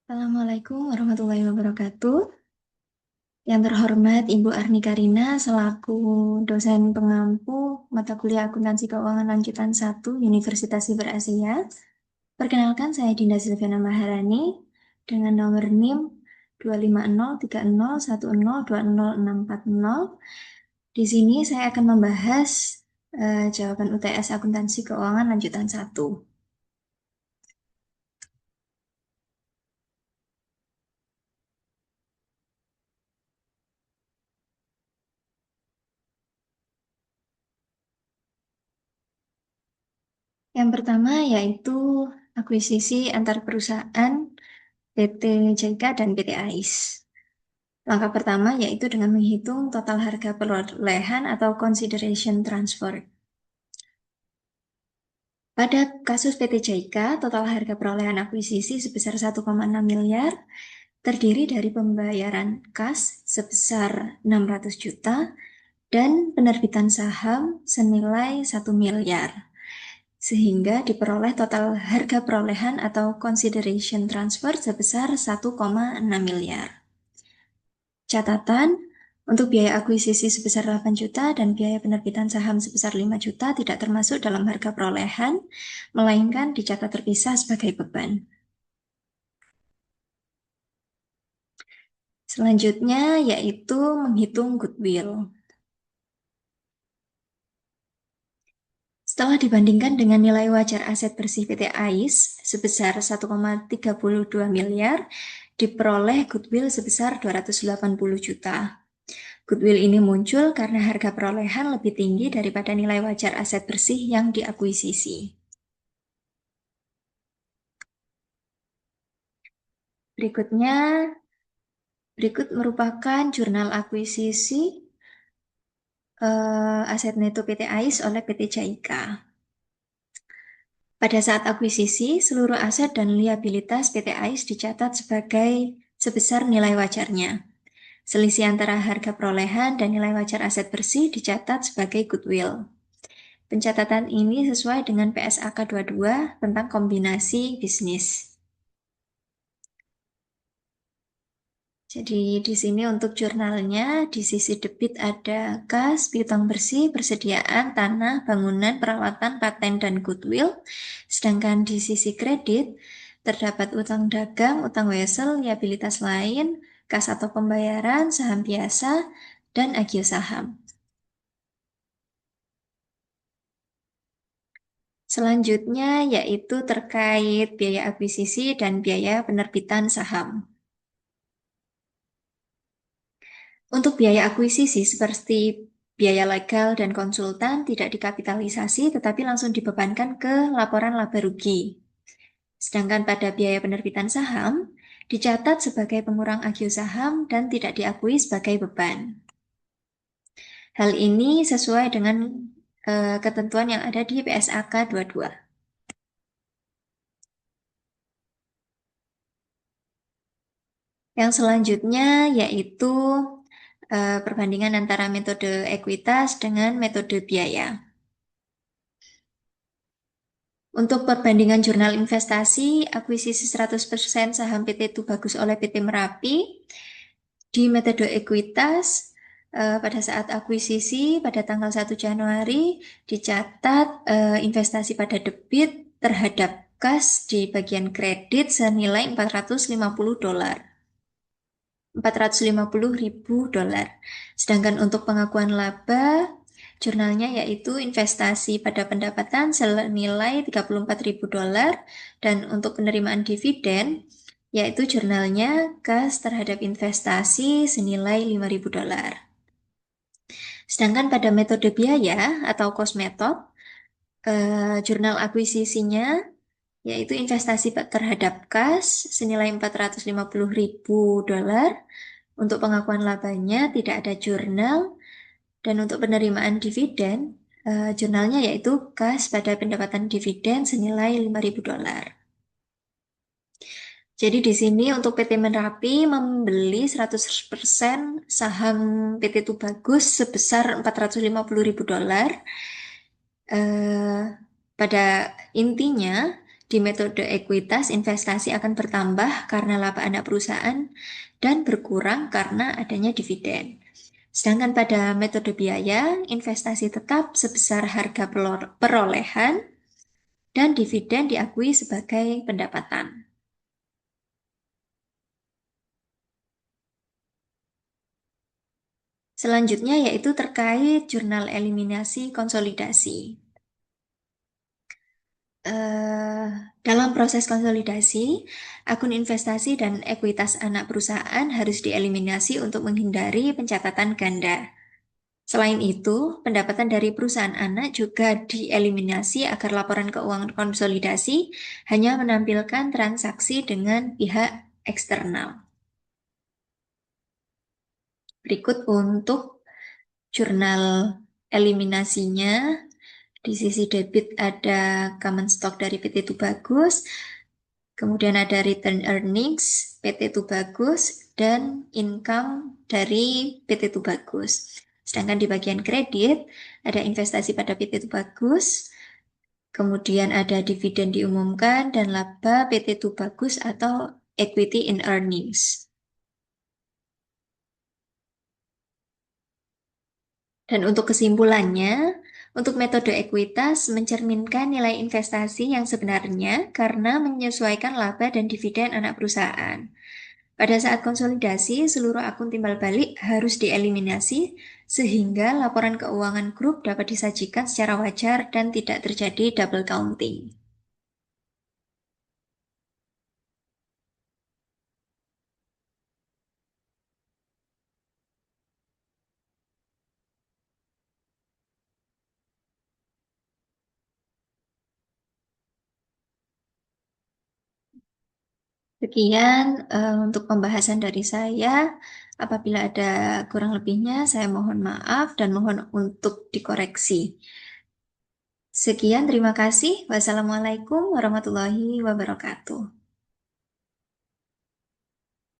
Assalamualaikum warahmatullahi wabarakatuh. Yang terhormat Ibu Arni Karina selaku dosen pengampu mata kuliah Akuntansi Keuangan Lanjutan 1 Universitas Siber Asia. Perkenalkan saya Dinda Silviana Maharani dengan nomor NIM 2503010206400. Di sini saya akan membahas jawaban UTS Akuntansi Keuangan Lanjutan 1. Yang pertama yaitu akuisisi antar perusahaan PT JK dan PT AIS. Langkah pertama yaitu dengan menghitung total harga perolehan atau consideration transfer. Pada kasus PT JK, total harga perolehan akuisisi sebesar 1,6 miliar, terdiri dari pembayaran kas sebesar 600 juta dan penerbitan saham senilai 1 miliar. Sehingga diperoleh total harga perolehan atau consideration transfer sebesar 1,6 miliar. Catatan, untuk biaya akuisisi sebesar 8 juta dan biaya penerbitan saham sebesar 5 juta tidak termasuk dalam harga perolehan, melainkan dicatat terpisah sebagai beban. Selanjutnya yaitu menghitung goodwill. Setelah dibandingkan dengan nilai wajar aset bersih PT AIS sebesar 1,32 miliar, diperoleh goodwill sebesar 280 juta. Goodwill ini muncul karena harga perolehan lebih tinggi daripada nilai wajar aset bersih yang diakuisisi. Berikut merupakan jurnal akuisisi aset neto PT AIS oleh PT JIK. Pada saat akuisisi, seluruh aset dan liabilitas PT AIS dicatat sebesar nilai wajarnya. Selisih antara harga perolehan dan nilai wajar aset bersih dicatat sebagai goodwill. Pencatatan ini sesuai dengan PSAK 22 tentang kombinasi bisnis. Jadi di sini untuk jurnalnya, di sisi debit ada kas, piutang bersih, persediaan, tanah, bangunan, perawatan, paten, dan goodwill. Sedangkan di sisi kredit, terdapat utang dagang, utang wesel, liabilitas lain, kas atau pembayaran, saham biasa, dan agio saham. Selanjutnya yaitu terkait biaya akuisisi dan biaya penerbitan saham. Untuk biaya akuisisi seperti biaya legal dan konsultan tidak dikapitalisasi tetapi langsung dibebankan ke laporan laba rugi. Sedangkan pada biaya penerbitan saham dicatat sebagai pengurang agio saham dan tidak diakui sebagai beban. Hal ini sesuai dengan ketentuan yang ada di PSAK 22. Yang selanjutnya yaitu perbandingan antara metode ekuitas dengan metode biaya. Untuk perbandingan jurnal investasi, akuisisi 100% saham PT Tubagus oleh PT Merapi, di metode ekuitas, pada saat akuisisi pada tanggal 1 Januari, dicatat investasi pada debit terhadap kas di bagian kredit senilai $450. $450.000. Sedangkan untuk pengakuan laba, jurnalnya yaitu investasi pada pendapatan senilai $34.000 dan untuk penerimaan dividen yaitu jurnalnya kas terhadap investasi senilai $5.000. Sedangkan pada metode biaya atau cost method, jurnal akuisisinya yaitu investasi terhadap kas senilai $450.000. Untuk pengakuan labanya tidak ada jurnal, dan untuk penerimaan dividen, jurnalnya yaitu kas pada pendapatan dividen senilai $5.000. Jadi di sini untuk PT Merapi membeli 100% saham PT Tubagus sebesar $450.000. Pada intinya, di Di metode ekuitas, investasi akan bertambah karena laba anak perusahaan dan berkurang karena adanya dividen. Sedangkan pada metode biaya, investasi tetap sebesar harga perolehan dan dividen diakui sebagai pendapatan. Selanjutnya yaitu terkait jurnal eliminasi konsolidasi. eh, dalam proses konsolidasi, akun investasi dan ekuitas anak perusahaan harus dieliminasi untuk menghindari pencatatan ganda. Selain itu, pendapatan dari perusahaan anak juga dieliminasi agar laporan keuangan konsolidasi hanya menampilkan transaksi dengan pihak eksternal. Berikut untuk jurnal eliminasinya. Di sisi debit ada common stock dari PT Tubagus, kemudian ada return earnings PT Tubagus, dan income dari PT Tubagus. Sedangkan di bagian kredit ada investasi pada PT Tubagus, kemudian ada dividen diumumkan, dan laba PT Tubagus atau equity in earnings. Dan untuk kesimpulannya, untuk metode ekuitas mencerminkan nilai investasi yang sebenarnya karena menyesuaikan laba dan dividen anak perusahaan. Pada saat konsolidasi, seluruh akun timbal balik harus dieliminasi sehingga laporan keuangan grup dapat disajikan secara wajar dan tidak terjadi double counting. Sekian untuk pembahasan dari saya. Apabila ada kurang lebihnya, saya mohon maaf dan mohon untuk dikoreksi. Sekian, terima kasih. Wassalamualaikum warahmatullahi wabarakatuh.